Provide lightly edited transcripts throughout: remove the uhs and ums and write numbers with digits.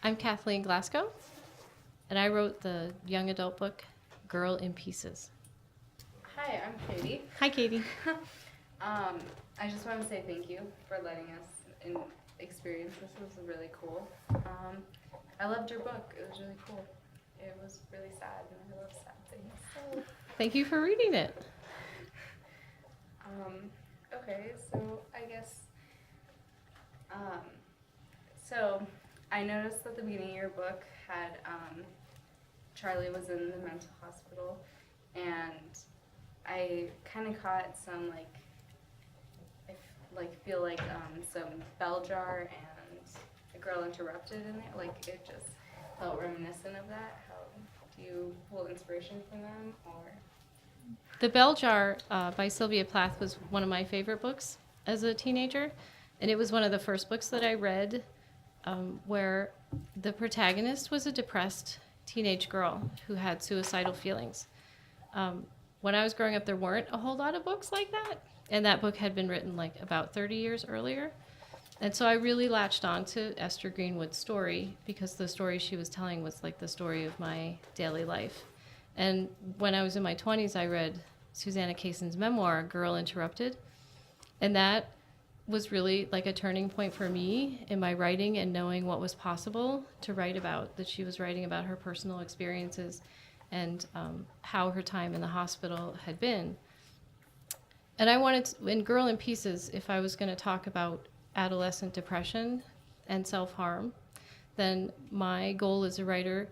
I'm Kathleen Glasgow, and I wrote the young adult book, Girl in Pieces. Hi, I'm Katie. Hi, Katie. I just want to say thank you for letting us experience this. It was really cool. I loved your book. It was really cool. It was really sad, and I love sad things. So. Thank you for reading it. Okay, so I guess, so I noticed that the beginning of your book had, Charlie was in the mental hospital, and I kind of caught some, feel like some bell jar and a girl interrupted in there. Like, it just felt reminiscent of that. How do you pull inspiration from them, or? The Bell Jar by Sylvia Plath was one of my favorite books as a teenager, and it was one of the first books that I read where the protagonist was a depressed teenage girl who had suicidal feelings. When I was growing up, there weren't a whole lot of books like that, and that book had been written like about 30 years earlier. And so I really latched on to Esther Greenwood's story because the story she was telling was like the story of my daily life. And when I was in my 20s, I read Susanna Kayson's memoir, Girl Interrupted. And that was really like a turning point for me in my writing and knowing what was possible to write about, that she was writing about her personal experiences and how her time in the hospital had been. And I wanted to, in Girl in Pieces, if I was going to talk about adolescent depression and self-harm, then my goal as a writer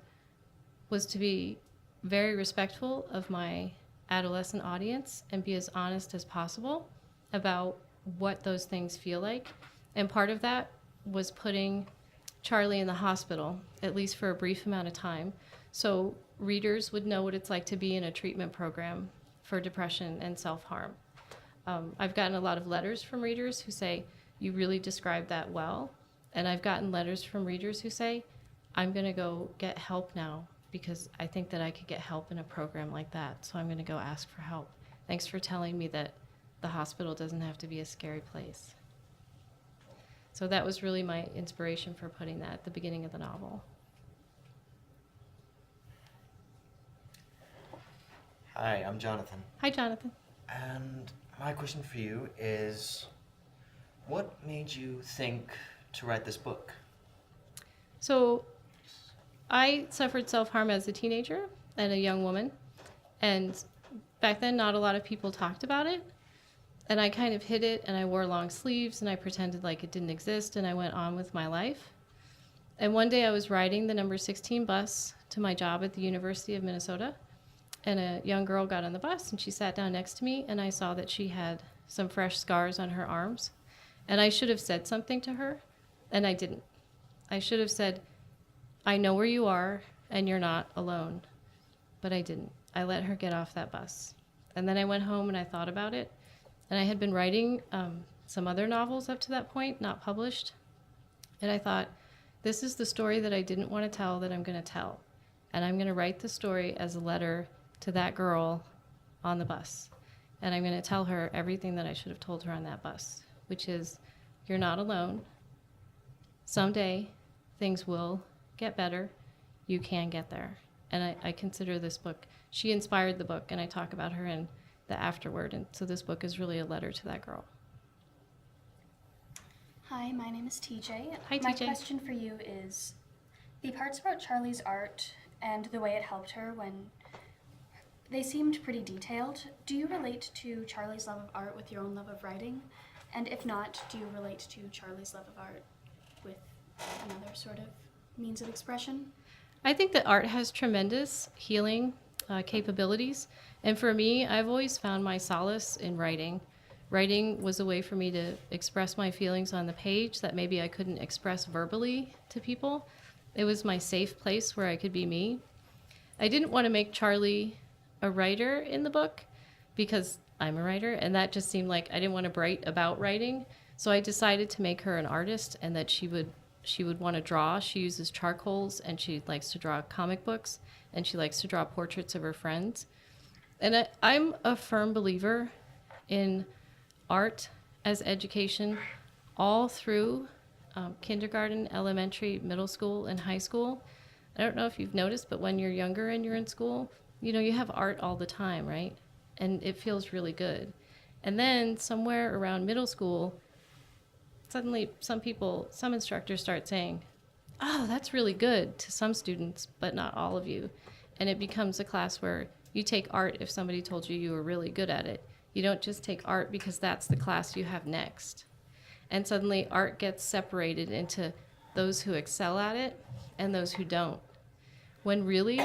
was to be very respectful of my adolescent audience and be as honest as possible about what those things feel like. And part of that was putting Charlie in the hospital, at least for a brief amount of time, so readers would know what it's like to be in a treatment program for depression and self-harm. I've gotten a lot of letters from readers who say, you really described that well. And I've gotten letters from readers who say, I'm going to go get help now because I think that I could get help in a program like that. So I'm going to go ask for help. Thanks for telling me that the hospital doesn't have to be a scary place. So that was really my inspiration for putting that at the beginning of the novel. Hi, I'm Jonathan. Hi, Jonathan. And my question for you is, what made you think to write this book? So I suffered self-harm as a teenager and a young woman. And back then, not a lot of people talked about it. And I kind of hid it, and I wore long sleeves, and I pretended like it didn't exist, and I went on with my life. And one day I was riding the number 16 bus to my job at the University of Minnesota, and a young girl got on the bus, and she sat down next to me, and I saw that she had some fresh scars on her arms. And I should have said something to her, and I didn't. I should have said, I know where you are, and you're not alone. But I didn't. I let her get off that bus. And then I went home and I thought about it. And I had been writing some other novels up to that point, not published. And I thought, this is the story that I didn't want to tell that I'm going to tell. And I'm going to write the story as a letter to that girl on the bus. And I'm going to tell her everything that I should have told her on that bus, which is, you're not alone. Someday things will get better. You can get there. And I consider this book, she inspired the book, and I talk about her in the afterword. And so this book is really a letter to that girl. Hi, my name is TJ. Hi, My TJ. question for you is, the parts about Charlie's art and the way it helped her when they seemed pretty detailed. Do you relate to Charlie's love of art with your own love of writing? And if not, do you relate to Charlie's love of art with another sort of means of expression? I think that art has tremendous healing capabilities. And for me, I've always found my solace in writing. Writing was a way for me to express my feelings on the page that maybe I couldn't express verbally to people. It was my safe place where I could be me. I didn't want to make Charlie a writer in the book because I'm a writer, and that just seemed like I didn't want to write about writing. So I decided to make her an artist, and that she would want to draw. She uses charcoals, and she likes to draw comic books, and she likes to draw portraits of her friends. And I'm a firm believer in art as education all through kindergarten, elementary, middle school, and high school. I don't know if you've noticed, but when you're younger and you're in school, you know, you have art all the time, right? And it feels really good. And then somewhere around middle school, suddenly some instructors start saying, oh, that's really good to some students, but not all of you. And it becomes a class where you take art if somebody told you you were really good at it. You don't just take art because that's the class you have next. And suddenly art gets separated into those who excel at it and those who don't. When really,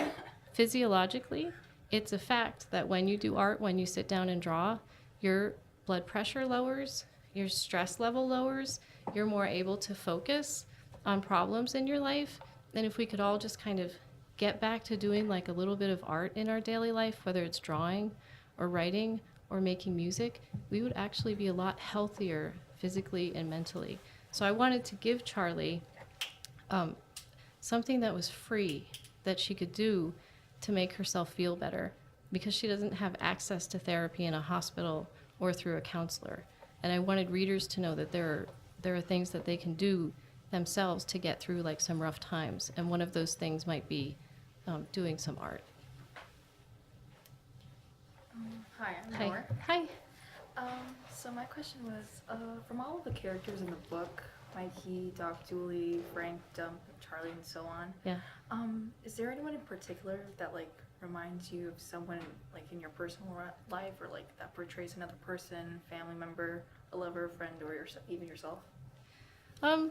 physiologically, it's a fact that when you do art, when you sit down and draw, your blood pressure lowers, your stress level lowers, you're more able to focus on problems in your life. And if we could all just kind of get back to doing like a little bit of art in our daily life, whether it's drawing or writing or making music, we would actually be a lot healthier physically and mentally. So I wanted to give Charlie something that was free that she could do to make herself feel better, because she doesn't have access to therapy in a hospital or through a counselor. And I wanted readers to know that there are things that they can do themselves to get through like some rough times. And one of those things might be doing some art. Hi, I'm Hi. Nor. Hi. So my question was, from all of the characters in the book, Mikey, Doc, Julie, Frank, Dump, Charlie, and so on, Yeah. is there anyone in particular that like reminds you of someone like in your personal life, or like that portrays another person, family member, a lover, friend, or even yourself? Well,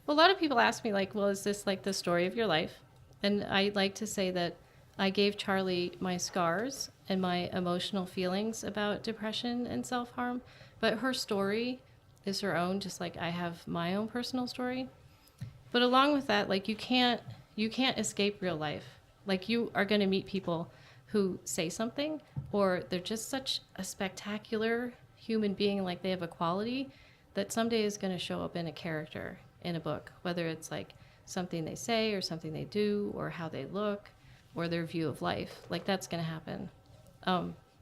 a lot of people ask me like, well, is this like the story of your life? And I like to say that I gave Charlie my scars and my emotional feelings about depression and self-harm, but her story is her own, just like I have my own personal story. But along with that, like you can't escape real life. Like you are going to meet people who say something, or they're just such a spectacular human being, like they have a quality that someday is going to show up in a character in a book, whether it's like something they say or something they do or how they look or their view of life. Like that's going to happen.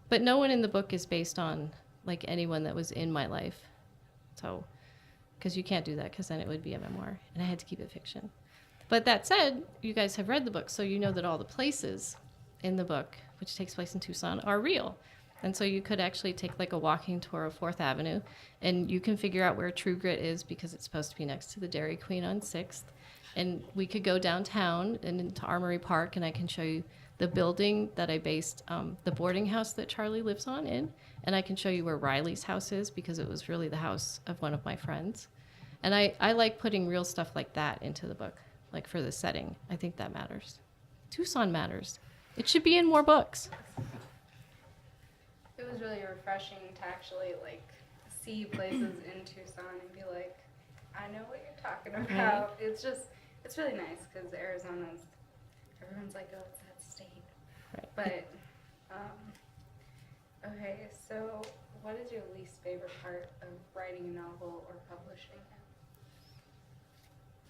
But no one in the book is based on like anyone that was in my life. So, because you can't do that, because then it would be a memoir, and I had to keep it fiction. But that said, you guys have read the book, so you know that all the places in the book, which takes place in Tucson, are real. And so you could actually take like a walking tour of 4th Avenue, and you can figure out where True Grit is, because it's supposed to be next to the Dairy Queen on 6th. And we could go downtown and into Armory Park, and I can show you the building that I based the boarding house that Charlie lives on in. And I can show you where Riley's house is, because it was really the house of one of my friends. And I like putting real stuff like that into the book, like for the setting. I think that matters. Tucson matters. It should be in more books. It was really refreshing to actually like see places in Tucson and be like, I know what you're talking about. It's really nice, because Arizona's, everyone's like, oh, it's that state. Right. But, okay, so what is your least favorite part of writing a novel or publishing it?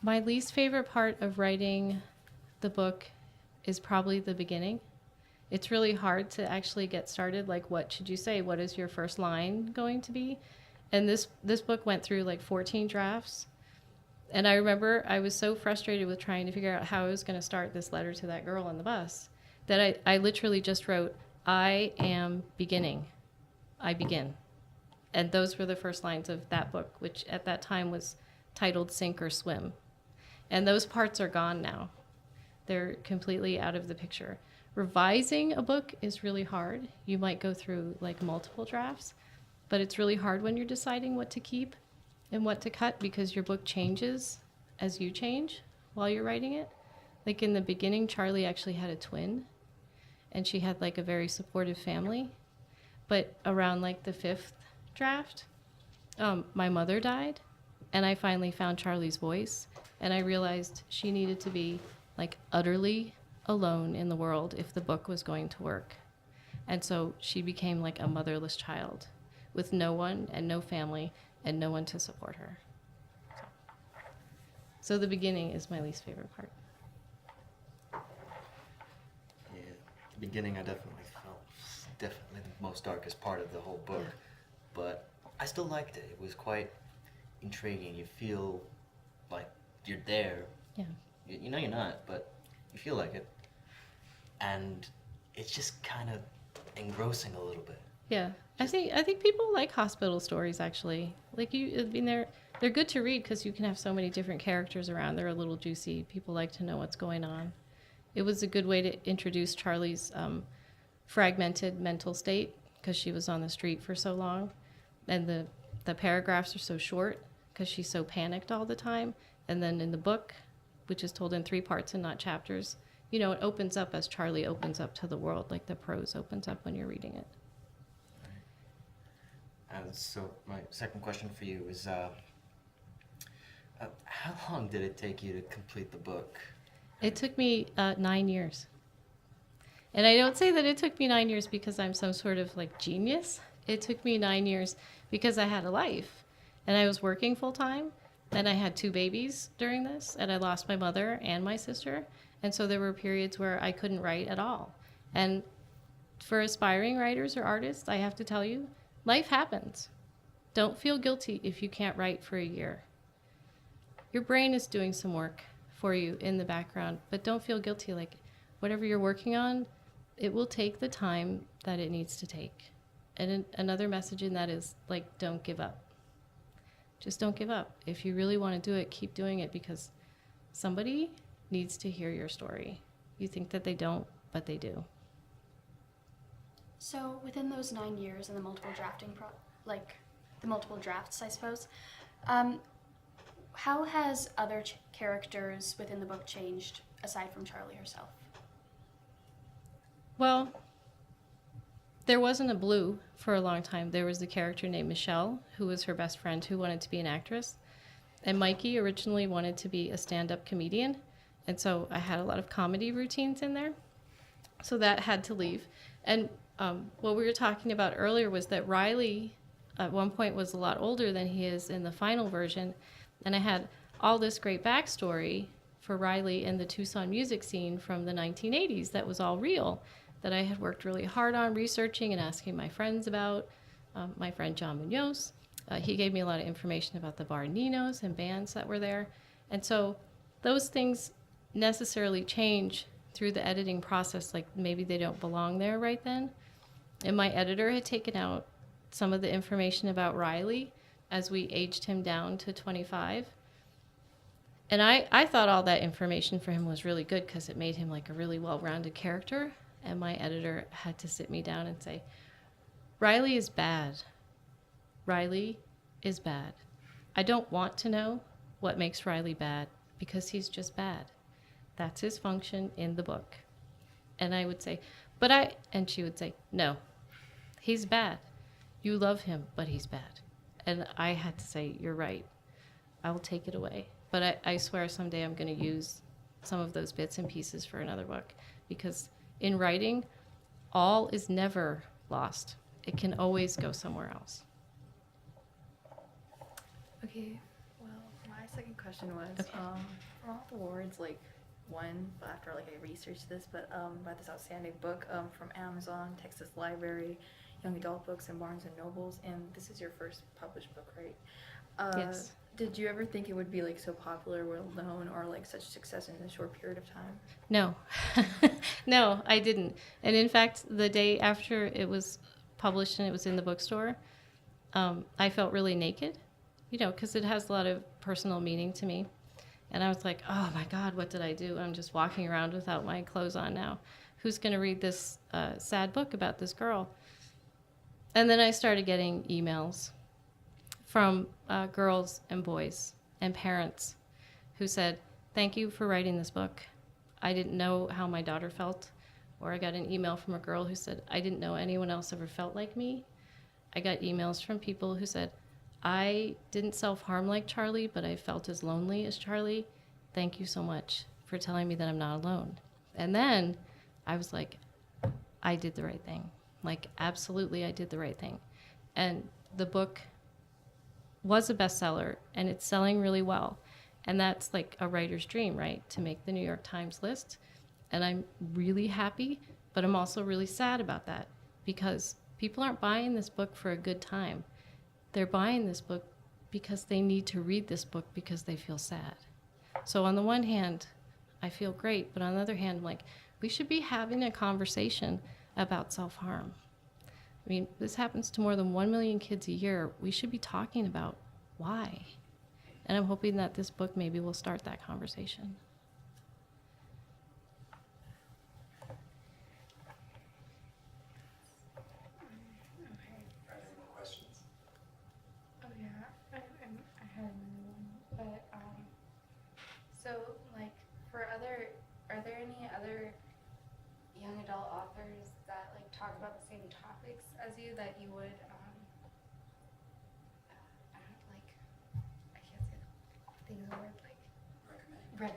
My least favorite part of writing the book is probably the beginning. It's really hard to actually get started. Like, what should you say? What is your first line going to be? And this book went through like 14 drafts. And I remember I was so frustrated with trying to figure out how I was going to start this letter to that girl on the bus that I literally just wrote, I am beginning. I begin. And those were the first lines of that book, which at that time was titled Sink or Swim. And those parts are gone now. They're completely out of the picture. Revising a book is really hard. You might go through like multiple drafts, but it's really hard when you're deciding what to keep and what to cut, because your book changes as you change while you're writing it. Like in the beginning, Charlie actually had a twin, and she had like a very supportive family. But around like the 5th draft, my mother died, and I finally found Charlie's voice, and I realized she needed to be like utterly alone in the world if the book was going to work. And so she became like a motherless child with no one and no family and no one to support her. So the beginning is my least favorite part. Yeah, the beginning I definitely felt was definitely the most darkest part of the whole book, Yeah. but I still liked it. It was quite intriguing. You feel like you're there. Yeah. You know you're not, but you feel like it. And it's just kind of engrossing a little bit. Yeah, I think people like hospital stories actually. Like I mean, they're good to read because you can have so many different characters around. They're a little juicy. People like to know what's going on. It was a good way to introduce Charlie's fragmented mental state because she was on the street for so long, and the paragraphs are so short because she's so panicked all the time. And then in the book, which is told in 3 parts and not chapters, you know, it opens up as Charlie opens up to the world, like the prose opens up when you're reading it. So my second question for you is, how long did it take you to complete the book? It took me 9 years. And I don't say that it took me 9 years because I'm some sort of like genius. It took me 9 years because I had a life and I was working full time. And I had 2 babies during this, and I lost my mother and my sister. And so there were periods where I couldn't write at all. And for aspiring writers or artists, I have to tell you, life happens. Don't feel guilty if you can't write for a year. Your brain is doing some work for you in the background, but don't feel guilty. Like whatever you're working on, it will take the time that it needs to take. And another message in that is like, don't give up. Just don't give up. If you really want to do it, keep doing it because somebody needs to hear your story. You think that they don't, but they do. So within those 9 years and the multiple the multiple drafts, I suppose, how has other characters within the book changed aside from Charlie herself? Well, there wasn't a Blue for a long time. There was the character named Michelle, who was her best friend who wanted to be an actress. And Mikey originally wanted to be a stand-up comedian. And so I had a lot of comedy routines in there. So that had to leave. And what we were talking about earlier was that Riley at one point was a lot older than he is in the final version. And I had all this great backstory for Riley in the Tucson music scene from the 1980s that was all real, that I had worked really hard on researching and asking my friends about. My friend John Munoz, he gave me a lot of information about the Bar Ninos and bands that were there. And so those things necessarily change through the editing process, like maybe they don't belong there right then. And my editor had taken out some of the information about Riley as we aged him down to 25. And I thought all that information for him was really good because it made him like a really well-rounded character. And my editor had to sit me down and say, Riley is bad. Riley is bad. I don't want to know what makes Riley bad because he's just bad. That's his function in the book. And I would say, and she would say, no, he's bad. You love him, but he's bad. And I had to say, you're right. I will take it away. But I swear someday I'm going to use some of those bits and pieces for another book because in writing, all is never lost. It can always go somewhere else. Okay, well, my second question was, Okay. for all the awards, like, won, but after, like, I researched this, but, by this outstanding book, from Amazon, Texas Library, Young Adult Books, and Barnes & Nobles, and this is your first published book, right? Yes. Did you ever think it would be, like, so popular, well-known, or, like, such success in a short period of time? No. No, I didn't. And in fact, the day after it was published and it was in the bookstore, I felt really naked, you know, because it has a lot of personal meaning to me. And I was like, oh my God, what did I do? I'm just walking around without my clothes on now. Who's going to read this sad book about this girl? And then I started getting emails from girls and boys and parents who said, thank you for writing this book. I didn't know how my daughter felt. Or I got an email from a girl who said, I didn't know anyone else ever felt like me. I got emails from people who said, I didn't self-harm like Charlie, but I felt as lonely as Charlie. Thank you so much for telling me that I'm not alone. And then I was like, I did the right thing. Like, absolutely, I did the right thing. And the book was a bestseller, and it's selling really well. And that's like a writer's dream, right? To make the New York Times list. And I'm really happy, but I'm also really sad about that because people aren't buying this book for a good time. They're buying this book because they need to read this book because they feel sad. So on the one hand, I feel great, but on the other hand, I'm like, we should be having a conversation about self-harm. I mean, this happens to more than 1 million kids a year. We should be talking about why. And I'm hoping that this book maybe will start that conversation. Okay. Are there more questions? Oh yeah, I had another one, but so like are there any other young adult authors that like talk about the same topics as you that you would I can't say the word like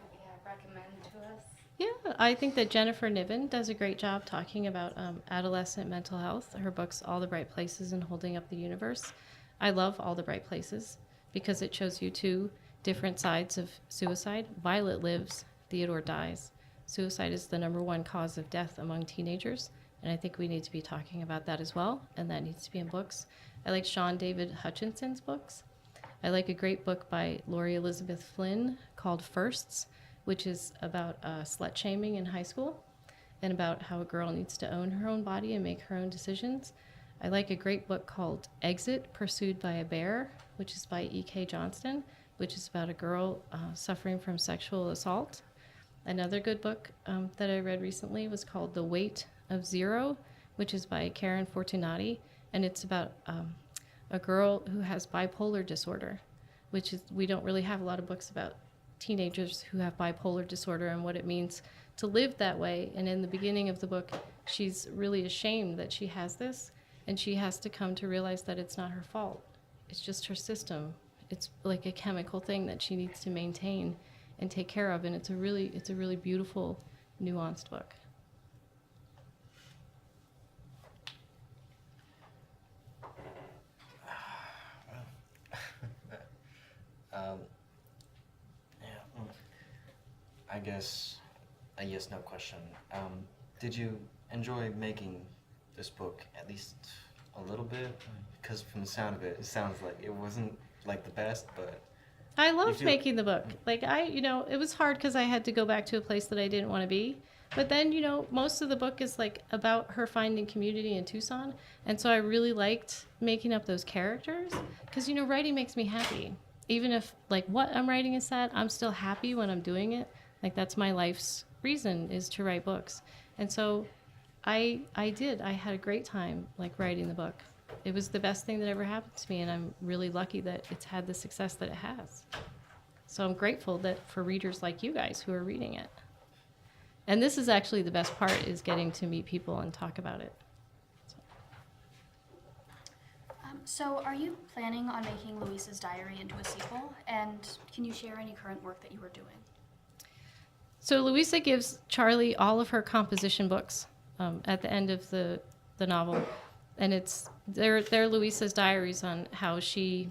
recommend to us? Yeah, I think that Jennifer Niven does a great job talking about adolescent mental health. Her book's All the Bright Places and Holding Up the Universe. I love All the Bright Places because it shows you two different sides of suicide. Violet lives, Theodore dies. Suicide is the #1 cause of death among teenagers, and I think we need to be talking about that as well, and that needs to be in books. I like Sean David Hutchinson's books. I like a great book by Laurie Elizabeth Flynn called Firsts, which is about slut shaming in high school and about how a girl needs to own her own body and make her own decisions. I like a great book called Exit, Pursued by a Bear, which is by E.K. Johnston, which is about a girl suffering from sexual assault. Another good book that I read recently was called The Weight of Zero, which is by Karen Fortunati, and it's about a girl who has bipolar disorder, which is, we don't really have a lot of books about teenagers who have bipolar disorder and what it means to live that way. And in the beginning of the book, she's really ashamed that she has this, and she has to come to realize that it's not her fault. It's just her system. It's like a chemical thing that she needs to maintain and take care of, and it's a really beautiful, nuanced book. I guess a yes/no question. Did you enjoy making this book at least a little bit? Because from the sound of it, it sounds like it wasn't like the best, but I loved making the book. Like it was hard because I had to go back to a place that I didn't want to be. But then, most of the book is like about her finding community in Tucson. And so I really liked making up those characters because, writing makes me happy. Even if like what I'm writing is sad, I'm still happy when I'm doing it. Like that's my life's reason, is to write books. And so I had a great time like writing the book. It was the best thing that ever happened to me, and I'm really lucky that it's had the success that it has. So I'm grateful that for readers like you guys who are reading it. And this is actually the best part, is getting to meet people and talk about it. So are you planning on making Louisa's Diary into a sequel? And can you share any current work that you are doing? So Louisa gives Charlie all of her composition books at the end of the novel. And they're Louisa's diaries on how she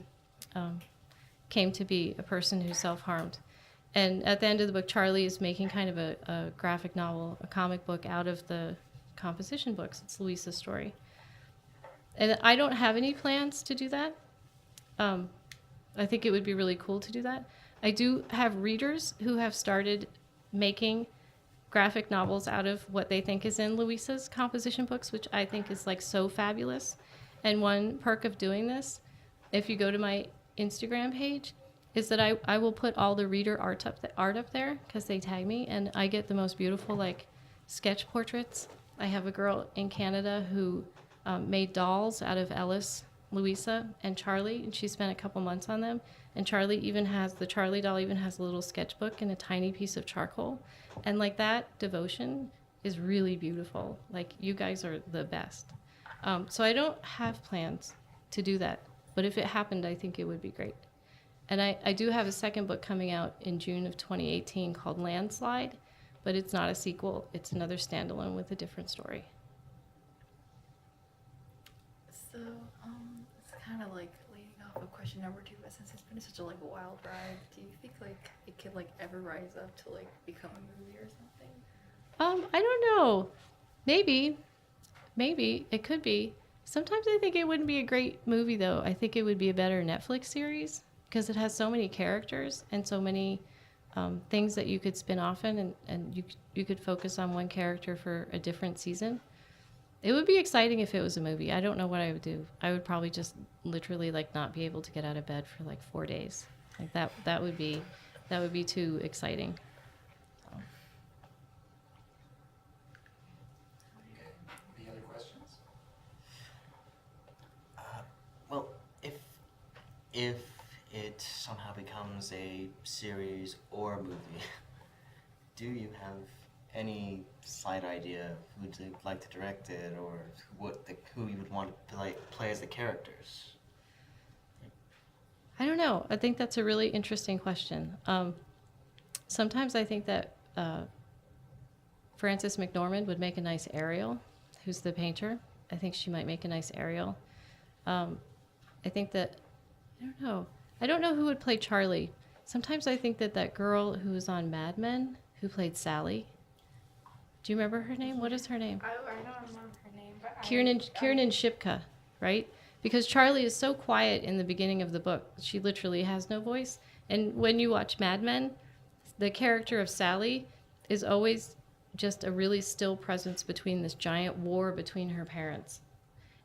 came to be a person who self-harmed. And at the end of the book, Charlie is making kind of a graphic novel, a comic book out of the composition books. It's Louisa's story. And I don't have any plans to do that. I think it would be really cool to do that. I do have readers who have started making graphic novels out of what they think is in Louisa's composition books, which I think is like so fabulous. And one perk of doing this, if you go to my Instagram page, is that I will put all the reader art up there because they tag me, and I get the most beautiful like sketch portraits. I have a girl in Canada who made dolls out of Ellis, Louisa, and Charlie, and she spent a couple months on them. And the Charlie doll even has a little sketchbook and a tiny piece of charcoal. And like that devotion is really beautiful. Like, you guys are the best. So I don't have plans to do that, but if it happened, I think it would be great. And I do have a second book coming out in June of 2018 called Landslide, but it's not a sequel. It's another standalone with a different story. So, it's kind of like leading off of question number 2, but since it's been such a like wild ride, do you think like it could like ever rise up to like become a movie or something? I don't know. Maybe it could be. Sometimes I think it wouldn't be a great movie though. I think it would be a better Netflix series because it has so many characters and so many things that you could spin off in, and you could focus on one character for a different season. It would be exciting if it was a movie. I don't know what I would do. I would probably just literally like not be able to get out of bed for like 4 days. Like that would be too exciting. Any other questions? Well, if it somehow becomes a series or a movie, do you have any slight idea who to like to direct it, or who you would want to play as the characters? I don't know. I think that's a really interesting question. Sometimes I think that Frances McDormand would make a nice Ariel, who's the painter. I think she might make a nice Ariel. I think that, I don't know. I don't know who would play Charlie. Sometimes I think that girl who was on Mad Men, who played Sally. Do you remember her name? What is her name? I don't remember her name, but Kiernan Shipka, right? Because Charlie is so quiet in the beginning of the book. She literally has no voice. And when you watch Mad Men, the character of Sally is always just a really still presence between this giant war between her parents.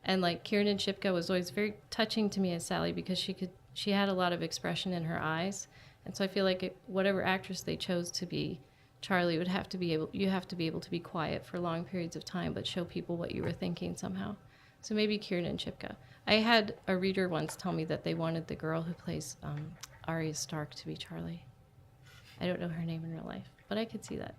And like Kiernan Shipka was always very touching to me as Sally because she had a lot of expression in her eyes. And so I feel like whatever actress they chose to be Charlie you have to be able to be quiet for long periods of time but show people what you were thinking somehow. So maybe Kiernan Shipka. I had a reader once tell me that they wanted the girl who plays Arya Stark to be Charlie. I don't know her name in real life, but I could see that.